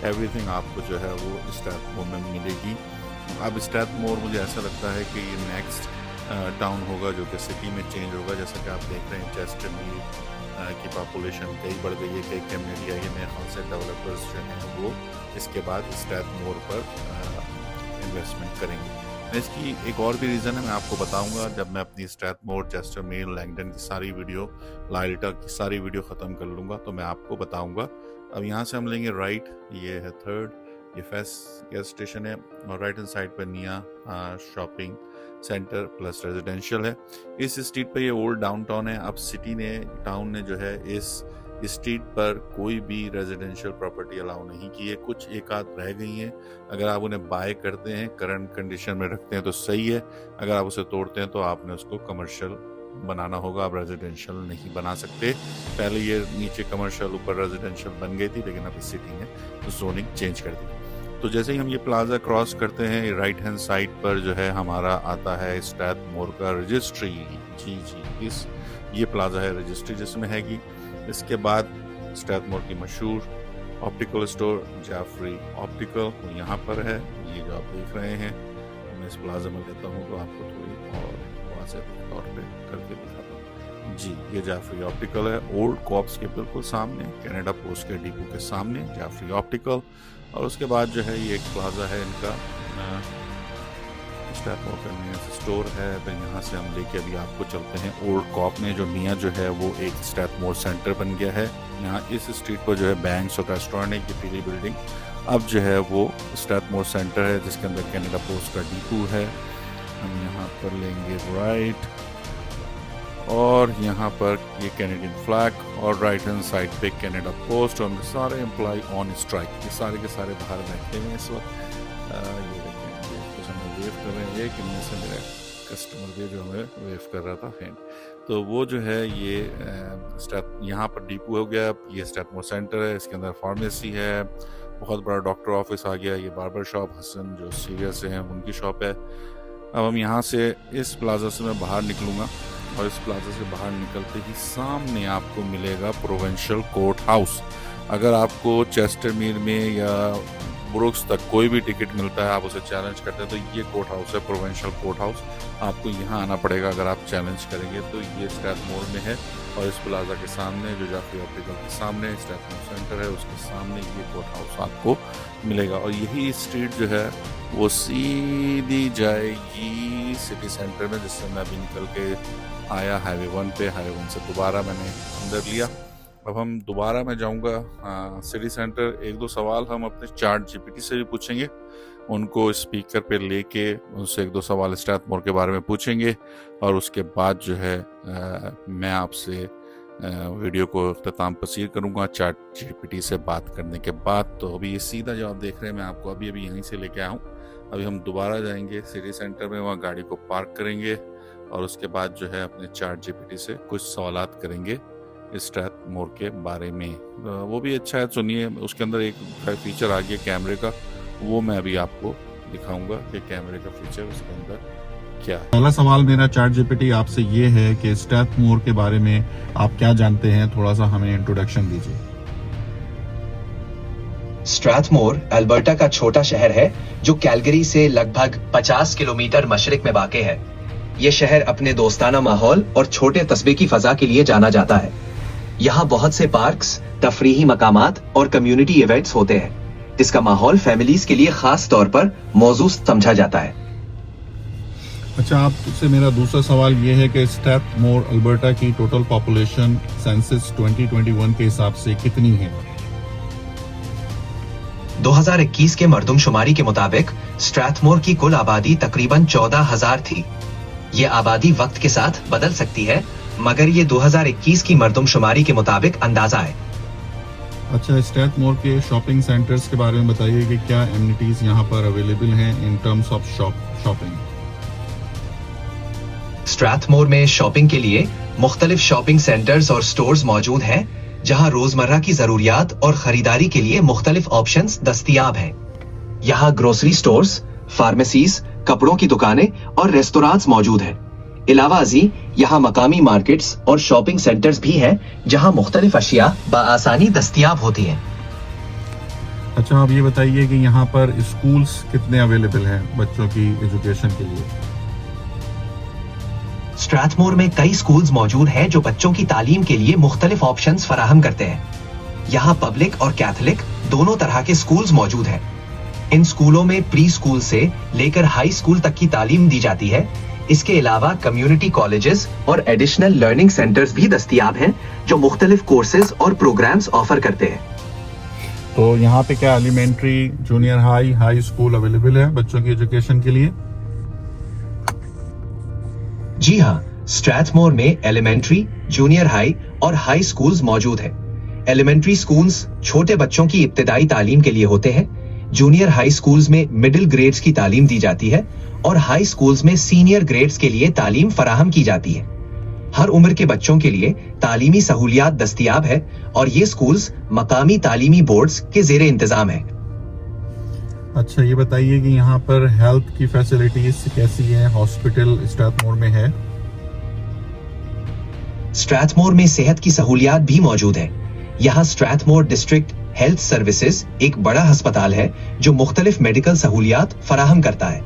एवरीथिंग आपको जो है वो स्ट्रैथमोर में मिलेगी। अब स्ट्रैथमोर मुझे ऐसा लगता है कि ये नेक्स्ट टाउन होगा जो कि सिटी में चेंज होगा। जैसा कि आप देख रहे हैं चेस्टरमीर की पॉपुलेशन कई बढ़ गई है, कई कम्युनिटी आई है, मेरे ख्याल से डेवलपर्स जो हैं वो इसके बाद स्ट्रैथमोर पर इन्वेस्टमेंट करेंगे। इसकी एक और भी रीज़न है, मैं आपको बताऊंगा जब मैं अपनी स्ट्रैथमोर, चेस्टरमीर, लैंगडन की सारी वीडियो, लाइल्टा की सारी वीडियो ख़त्म कर लूँगा तो मैं आपको बताऊंगा। अब यहाँ से हम लेंगे राइट, ये है थर्ड, ये फेस्ट गैस स्टेशन है और राइट हैंड साइड पर निया शॉपिंग सेंटर प्लस रेजिडेंशियल है। इस स्ट्रीट पर ये ओल्ड डाउनटाउन है। अब सिटी ने, टाउन ने जो है इस स्ट्रीट पर कोई भी रेजिडेंशियल प्रॉपर्टी अलाउ नहीं की है। कुछ एक आध रह गई हैं, अगर आप उन्हें बाय करते हैं, करंट कंडीशन में रखते हैं तो सही है। अगर आप उसे तोड़ते हैं तो आपने उसको कमर्शियल बनाना होगा, आप रेजिडेंशियल नहीं बना सकते। पहले ये नीचे कमर्शियल ऊपर रेजिडेंशियल बन गई थी लेकिन अब इस सिटी ने जोनिंग चेंज कर दी। तो जैसे ही हम ये प्लाजा क्रॉस करते हैं, राइट हैंड साइड पर जो है हमारा आता है स्ट्रैथमोर का रजिस्ट्री। जी इस ये प्लाजा है रजिस्ट्री जिसमें हैगी। इसके बाद स्ट्रैथमोर की मशहूर ऑप्टिकल स्टोर जाफरी ऑप्टिकल वो यहाँ पर है। ये जो आप देख रहे हैं, मैं इस प्लाजा में लेता हूँ तो आपको थोड़ी और तौर पे करके दिखाता हूँ। जी ये जाफरी ऑप्टिकल है, ओल्ड कॉप्स के बिल्कुल सामने, कनाडा पोस्ट के डिपो के सामने जाफरी ऑप्टिकल। और उसके बाद जो है ये एक प्लाजा है इनका स्ट्रैथमोर कन्वीनियंस स्टोर है। तो यहाँ से हम लेके अभी आपको चलते हैं ओल्ड कॉप में, जो निया जो है वो एक स्ट्रैथमोर सेंटर बन गया है। यहाँ इस स्ट्रीट पर जो है बैंक्स और रेस्टोरेंट है, की पीली बिल्डिंग अब जो है वो स्ट्रैथमोर सेंटर है जिसके अंदर कनाडा पोस्ट का डिपो है। हम यहाँ पर लेंगे राइट और यहाँ पर ये कैनेडियन फ्लैग और राइट हैंड साइड पे कनाडा पोस्ट और उनके सारे एम्प्लॉय ऑन स्ट्राइक, ये सारे के सारे बाहर बैठे हैं इस वक्त। ये देखें कुछ हमें वेव कर रहे हैं, कि इनमें से मेरा कस्टमर भी जो हमें वेव कर रहा था हैंड। तो वो जो है ये यहाँ पर डिपो हो गया। ये स्ट्रैथमोर सेंटर है, इसके अंदर फार्मेसी है, बहुत बड़ा डॉक्टर ऑफिस आ गया, ये बार्बर शॉप हसन जो सीरियस हैं उनकी शॉप है। अब हम यहाँ से इस प्लाजा से मैं बाहर निकलूँगा और इस प्लाजा से बाहर निकलते ही सामने आपको मिलेगा प्रोविंशियल कोर्ट हाउस। अगर आपको चेस्टरमीर में या ब्रुक्स तक कोई भी टिकट मिलता है, आप उसे चैलेंज करते हैं, तो ये कोर्ट हाउस है, प्रोविंशियल कोर्ट हाउस। आपको यहाँ आना पड़ेगा अगर आप चैलेंज करेंगे। तो ये स्ट्रैथमोर में है और इस प्लाजा के सामने जो जाफरी ऑप्टिकल के सामने स्ट्रैथमोर सेंटर है उसके सामने ये कोर्ट हाउस आपको मिलेगा। और यही स्ट्रीट जो है वो सीधी जाएगी सिटी सेंटर में, जिससे मैं अभी निकल के आया हाईवे 1 पे। हाईवे 1 से दोबारा मैंने अंदर लिया। अब हम दोबारा मैं जाऊंगा सिटी सेंटर। एक दो सवाल हम अपने चैट जीपीटी से भी पूछेंगे, उनको स्पीकर पे लेके उनसे एक दो सवाल स्ट्रैथमोर के बारे में पूछेंगे और उसके बाद जो है मैं आपसे वीडियो को इख्तिताम पसीर करूंगा चैट जीपीटी से बात करने के बाद। तो अभी ये सीधा जो आप देख रहे हैं मैं आपको अभी यहीं से लेके आया हूँ। अभी हम दोबारा जाएंगे सिटी सेंटर में, वहाँ गाड़ी को पार्क करेंगे और उसके बाद जो है अपने चैट जीपीटी से कुछ सवालात करेंगे स्ट्रैथमोर के बारे में। वो भी अच्छा है, सुनिए। उसके अंदर एक फीचर आ गया कैमरे का, वो मैं अभी आपको दिखाऊंगा कि कैमरे का फीचर उसके अंदर क्या है। पहला सवाल मेरा चैट जीपीटी आपसे ये है कि स्ट्रैथमोर के बारे में आप क्या जानते हैं, थोड़ा सा हमें इंट्रोडक्शन दीजिए। स्ट्रैथमोर अल्बर्टा का छोटा शहर है जो कैलगरी से लगभग 50 किलोमीटर मशरिक में वाक़ है। यह शहर अपने दोस्ताना माहौल और छोटे कस्बे की फजा के लिए जाना जाता है। यहाँ बहुत से पार्क्स, तफरीही मकामात और कम्युनिटी इवेंट्स होते हैं, जिसका माहौल फैमिलीज के लिए खास तौर पर मौजूद समझा जाता है। अच्छा, आपसे मेरा दूसरा सवाल ये है कि स्ट्रैथमोर अल्बर्टा की टोटल पॉपुलेशन सेंसस 2021 के हिसाब से कितनी है? 2021 के मर्दमशुमारी के मुताबिक स्ट्रैथमोर की कुल आबादी तकरीबन 14,000 थी। ये आबादी वक्त के साथ बदल सकती है, मगर ये 2021 की मर्दमशुमारी के मुताबिक अंदाजा है। अच्छा, स्ट्रैथमोर के शॉपिंग सेंटर्स के बारे में बताइए कि क्या एमिनिटीज यहाँ पर अवेलेबल हैं इन टर्म्स ऑफ शॉपिंग? स्ट्रैथमोर में शॉपिंग के लिए मुख्तलिफ शॉपिंग सेंटर्स और स्टोर्स मौजूद हैं, जहां रोजमर्रा की जरूरियात और खरीदारी के लिए मुख्तलिफ ऑप्शंस दस्तयाब हैं। यहाँ ग्रोसरी स्टोर्स, फार्मेसीज, कपड़ों की दुकानें और रेस्टोरेंट्स मौजूद हैं। इलावा अजी यहाँ मकामी मार्केट्स और शॉपिंग सेंटर्स भी हैं, जहां मुख्तलिफ अशिया बआसानी दस्तयाब होती हैं। अच्छा, आप ये बताइए कि यहाँ पर स्कूल्स कितने अवेलेबल हैं बच्चों की एजुकेशन के लिए? स्ट्रैथमोर में कई स्कूल्स मौजूद हैं जो बच्चों की तालीम के लिए मुख्तलिफ ऑप्शंस फराहम करते हैं। यहाँ पब्लिक और कैथलिक दोनों तरह के स्कूल्स मौजूद हैं। इन स्कूलों में प्री स्कूल से लेकर हाई स्कूल तक की तालीम दी जाती है। इसके अलावा कम्युनिटी कॉलेजेस और एडिशनल लर्निंग सेंटर्स भी दस्तयाब हैं, जो मुख्तलिफ कोर्सेज और प्रोग्राम्स ऑफर करते हैं। तो यहाँ पे क्या elementary, junior high, high school available है बच्चों की एजुकेशन के लिए? जी हाँ, स्ट्रैथमोर में एलिमेंट्री, जूनियर हाई और हाई स्कूल्स मौजूद हैं। एलिमेंट्री स्कूल्स छोटे बच्चों की इब्तिदाई तालीम के लिए होते हैं। जूनियर हाई स्कूल्स में मिडिल ग्रेड्स की तालीम दी जाती है और हाई स्कूल्स में सीनियर ग्रेड्स के लिए तालीम फराहम की जाती है। हर उम्र के बच्चों के लिए तालीमी सहूलियात दस्तयाब है और ये स्कूल्स मकामी तालीमी बोर्ड्स के ज़ेरे इंतजाम है। अच्छा, ये बताइए कि यहाँ पर हेल्थ की फैसिलिटीज कैसी है? हॉस्पिटल स्ट्रैथमोर में है? स्ट्रैथमोर में सेहत की सहूलियात भी मौजूद है। यहाँ स्ट्रैथमोर डिस्ट्रिक्ट हेल्थ सर्विसेज एक बड़ा अस्पताल है जो मुख्तलिफ मेडिकल सहूलियात फराहम करता है।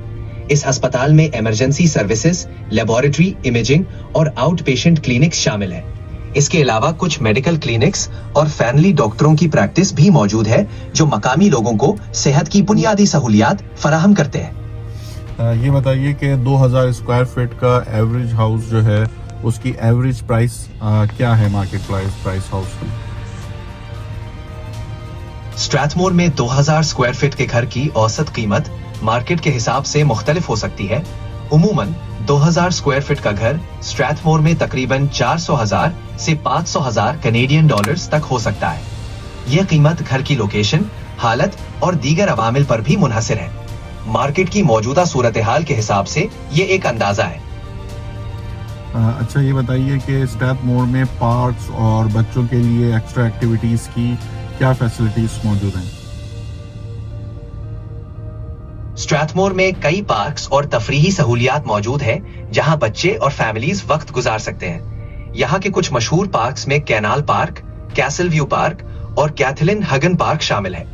इस अस्पताल में इमरजेंसी सर्विसेज, लेबोरेटरी, इमेजिंग और आउट पेशेंट क्लिनिक्स शामिल है। इसके अलावा कुछ मेडिकल क्लिनिक्स और फैमिली डॉक्टरों की प्रैक्टिस भी मौजूद है, जो मकामी लोगों को सेहत की बुनियादी सहूलियात फराहम करते हैं। ये बताइए कि 2000 स्क्वायर फीट का एवरेज हाउस जो है, उसकी एवरेज प्राइस क्या है मार्केट प्राइस हाउस की? स्ट्रैथमोर में 2000 स्क्वायर फीट के घर की औसत कीमत मार्केट के हिसाब से मुख्तलिफ हो सकती है। उमूमन 2000 स्क्वायर फीट का घर स्ट्रैथमोर में तकरीबन 400,000 से 500,000 कैनेडियन डॉलर्स तक हो सकता है। यह कीमत घर की लोकेशन, हालत और दीगर अवामिल पर भी मुनहसिर है। मार्केट की मौजूदा सूरत हाल के हिसाब से ये एक अंदाजा है। अच्छा, ये बताइए कि स्ट्रैथमोर में पार्क्स और बच्चों के लिए एक्स्ट्रा एक्टिविटीज की क्या फैसिलिटीज मौजूद हैं? स्ट्रैथमोर में कई पार्क्स और तफरीही सहूलियात मौजूद हैं, जहां बच्चे और फैमिलीज वक्त गुजार सकते हैं। यहाँ के कुछ मशहूर पार्क्स में canal park, castle view park और कैथलिन हगन पार्क शामिल है।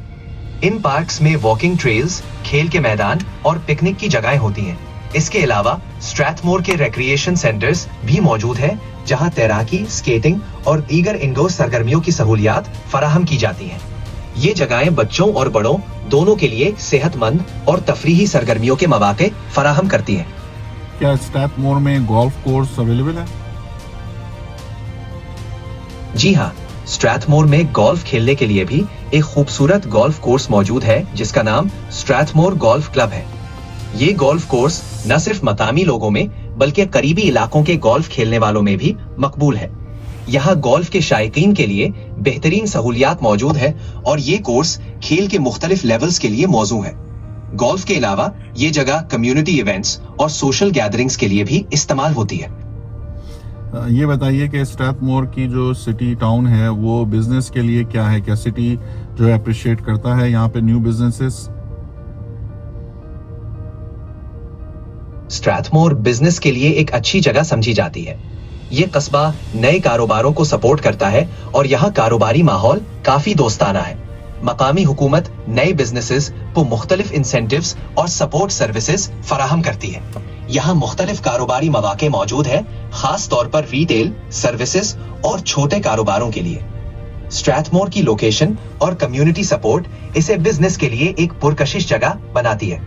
इन पार्क्स में वॉकिंग ट्रेल्स, खेल के मैदान और पिकनिक की जगहें होती हैं। इसके अलावा स्ट्रैथमोर के रिक्रिएशन सेंटर्स भी मौजूद हैं, जहां तैराकी, स्केटिंग और दीगर इंडोर सरगर्मियों की सहूलियात फराहम की जाती हैं। ये जगहें बच्चों और बड़ों दोनों के लिए सेहतमंद और तफरीही सरगर्मियों के मौके फराहम करती हैं। क्या स्ट्रैथमोर में गोल्फ कोर्स अवेलेबल है? जी हाँ, स्ट्रैथमोर में गोल्फ खेलने के लिए भी एक खूबसूरत गोल्फ कोर्स मौजूद है, जिसका नाम स्ट्रैथमोर गोल्फ क्लब है। ये गोल्फ कोर्स न सिर्फ मकामी लोगों में बल्कि करीबी इलाकों के गोल्फ खेलने वालों में भी मकबूल है। यहाँ गोल्फ के शायकीन के लिए बेहतरीन सहूलियात मौजूद है और ये कोर्स खेल के मुख्तलिफ लेवल्स के लिए मौजू है। गोल्फ के अलावा ये जगह कम्युनिटी इवेंट्स और सोशल गैदरिंग्स के लिए भी इस्तेमाल होती है। ये बताइए कि स्ट्रैथमोर की जो सिटी टाउन है वो बिजनेस के लिए क्या है? क्या सिटी जो है अप्रिशिएट करता है यहाँ पे न्यू बिजनेसेस? स्ट्रैथमोर बिजनेस के लिए एक अच्छी जगह समझी जाती है। ये कस्बा नए कारोबारों को सपोर्ट करता है और यहाँ कारोबारी माहौल काफी दोस्ताना है। मकामी हुकूमत नए बिजनेसेस को मुख्तलिफ इंसेंटिव्स और सपोर्ट सर्विसेज फराहम करती है। यहाँ मुख्तलिफ कारोबारी मौके मौजूद है, खास तौर पर रिटेल, सर्विसेज और छोटे कारोबारों के लिए। स्ट्रैथमोर की लोकेशन और कम्युनिटी सपोर्ट इसे बिजनेस के लिए एक पुरकशिश जगह बनाती है।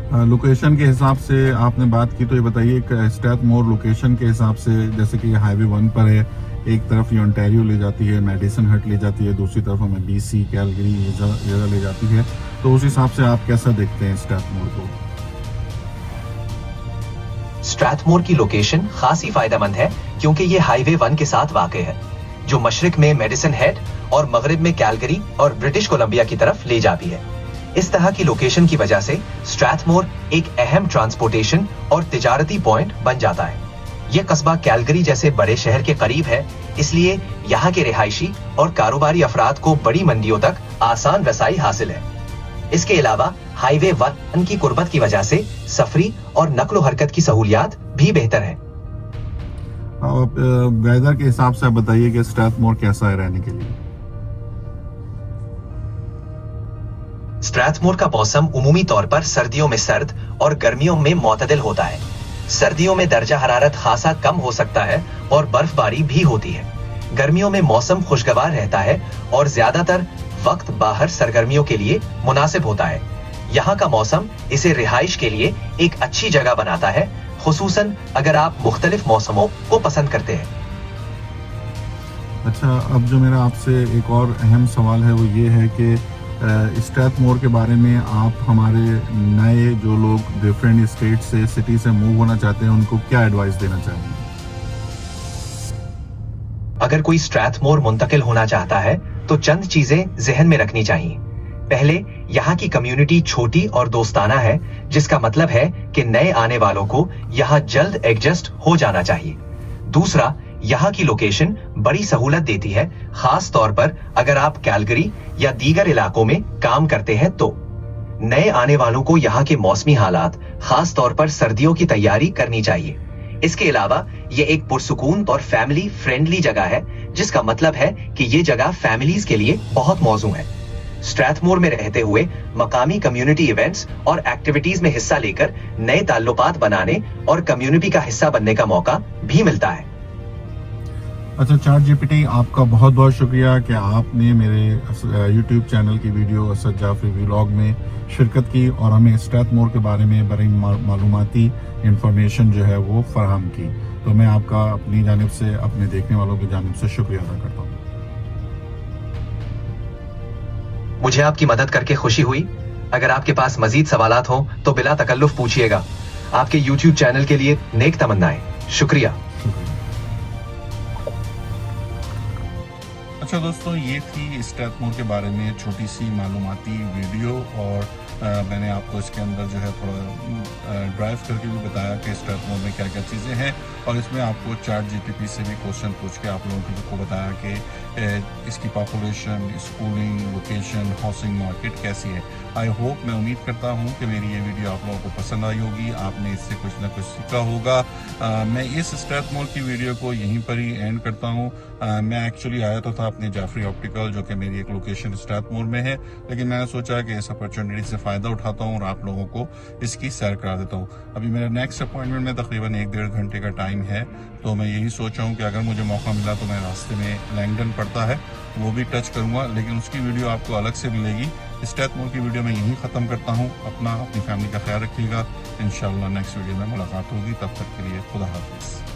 लोकेशन के हिसाब से आपने बात की, तो ये बताइए स्ट्रैथमोर लोकेशन के हिसाब से, जैसे कि हाईवे 1 पर है, एक तरफ ये ओंटारियो ले जाती है, मेडिसन हट ले जाती है, दूसरी तरफ हमें BC कैलगरी ये जगह ले जाती है, तो उस हिसाब से आप कैसा देखते हैं स्ट्रैथमोर को? स्ट्रैथमोर की लोकेशन खासी फायदेमंद है क्योंकि ये हाईवे 1 के साथ वाक़ है, जो मशरिक में मेडिसन हेड और मगरिब में कैलगरी और ब्रिटिश कोलंबिया की तरफ ले जाती है। इस तरह की लोकेशन की वजह से स्ट्रैथमोर एक अहम ट्रांसपोर्टेशन और तिजारती पॉइंट बन जाता है। यह कस्बा कैलगरी जैसे बड़े शहर के करीब है, इसलिए यहाँ के रिहायशी और कारोबारी अफराद को बड़ी मंडियों तक आसान रसाई हासिल है। इसके अलावा हाईवे 1 की कुर्बत की वजह से सफरी और नकलो हरकत की सहूलियात भी बेहतर है। वेदर के हिसाब से आप बताइए कि स्ट्रैथमोर कैसा है रहने के लिए? स्ट्रैथमोर का मौसम उमूमी तौर पर सर्दियों में सर्द और गर्मियों में मोतदिल होता है। सर्दियों में दर्जा हरारत खासा कम हो सकता है और बर्फबारी भी होती है। गर्मियों में मौसम खुशगवार रहता है और ज्यादातर वक्त बाहर सरगर्मियों के लिए मुनासिब होता है। यहाँ का मौसम इसे रिहाइश के लिए एक अच्छी जगह बनाता है, खुसूसन अगर आप मुख्तलिफ मौसमों को पसंद करते हैं। अच्छा, अब जो मेरा आपसे एक और अहम सवाल है वो ये है कि स्ट्रैथमोर के बारे में आप हमारे नए जो लोग डिफरेंट स्टेट से सिटी से मूव होना चाहते हैं उनको क्या एडवाइस देना चाहेंगे? अगर कोई स्ट्रैथमोर मुंतकिल होना चाहता है तो चंद चीजें जहन में रखनी चाहिए। पहले, यहाँ की कम्युनिटी छोटी और दोस्ताना है, जिसका मतलब है कि नए आने वालों को यहाँ जल्द एडजस्ट हो जाना चाहिए। दूसरा, यहाँ की लोकेशन बड़ी सहूलत देती है, खास तौर पर अगर आप कैलगरी या दीगर इलाकों में काम करते हैं तो। नए आने वालों को यहाँ के मौसमी हालात, खास तौर पर सर्दियों की तैयारी करनी चाहिए। इसके अलावा ये एक पुरसुकून और फैमिली फ्रेंडली जगह है, जिसका मतलब है कि ये जगह फैमिलीज के लिए बहुत मौजू है। स्ट्रैथमोर में रहते हुए मकामी कम्युनिटी इवेंट्स और एक्टिविटीज में हिस्सा लेकर नए ताल्लुकात बनाने और कम्युनिटी का हिस्सा बनने का मौका भी मिलता है। अच्छा, ChatGPT, आपका बहुत बहुत शुक्रिया कि आपने मेरे YouTube चैनल की वीडियो असद जाफरी व्लॉग में शिरकत की और हमें स्ट्रैथमोर के बारे में बड़ी मालूमाती इंफॉर्मेशन जो है वो फराहम की। तो मैं आपका अपनी जानिब से, अपने देखने वालों की जानिब से शुक्रिया अदा करता हूँ। मुझे आपकी मदद करके खुशी हुई। अगर आपके पास मजीद सवालात हो तो बिला तकल्लुफ पूछिएगा। आपके YouTube चैनल के लिए नेक तमन्नाएं। शुक्रिया। अच्छा दोस्तों, ये थी स्ट्रैथमोर के बारे में छोटी सी मालूमाती वीडियो और मैंने आपको इसके अंदर जो है थोड़ा ड्राइव करके भी बताया कि स्ट्रैथमोर में क्या क्या चीज़ें हैं, और इसमें आपको ChatGPT से भी क्वेश्चन पूछ के आप लोगों को बताया कि इसकी population, schooling, location, housing market कैसी है। आई होप, मैं उम्मीद करता हूँ कि मेरी ये वीडियो आप लोगों को पसंद आई होगी, आपने इससे कुछ ना कुछ सीखा होगा। मैं इस स्ट्रैथमोर की वीडियो को यहीं पर ही एंड करता हूँ। मैं एक्चुअली आया तो था अपने जाफरी ऑप्टिकल, जो कि मेरी एक लोकेशन स्ट्रैथमोर में है, लेकिन मैंने सोचा कि इस अपॉर्चुनिटी से फ़ायदा उठाता हूँ और आप लोगों को इसकी सैर करा देता हूँ। अभी मेरा नेक्स्ट अपॉइंटमेंट में तकरीबन 1-1.5 घंटे का टाइम है, तो मैं यही सोचा हूँ कि अगर मुझे मौका मिला तो मैं रास्ते में लैंगडन पड़ता है वो भी टच करूँगा, लेकिन उसकी वीडियो आपको अलग से मिलेगी। स्ट्रैथमोर की वीडियो मैं यहीं ख़त्म करता हूँ। अपनी फैमिली का ख्याल रखिएगा। इंशाल्लाह नेक्स्ट वीडियो में मुलाकात होगी, तब तक के लिए खुदा हाफिज़।